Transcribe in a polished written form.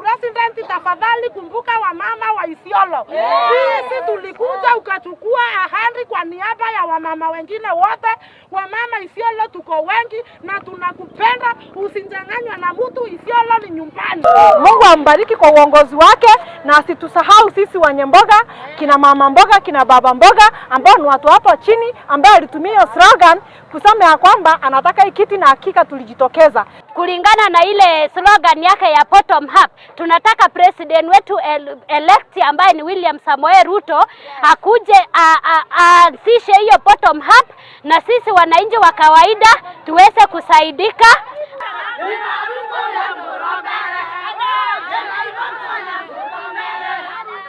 President, tafadhali kumbuka wamama wa Isiolo. Sisi tulikuja ukachukua ahadi kwa niaba ya wamama wengine wote. Wamama Isiolo tuko wengi na tunakupenda, usinyang'anywe na mtu. Isiolo ni nyumbani. Mungu ambariki kwa uongozi wake, na asitusahau sisi Wanyemboga, kina mama mboga, kina baba mboga, ambao ni watu hapo chini, ambao alitumia slogan kusema ya kwamba anataka ikiti, na hakika tulijitokeza. Kulingana na ile slogan yake ya bottom up, tunataka president wetu elect ambaye ni William Samoei Ruto akuje aanzishe hiyo bottom up, na sisi wananchi wa kawaida tuweze kusaidika.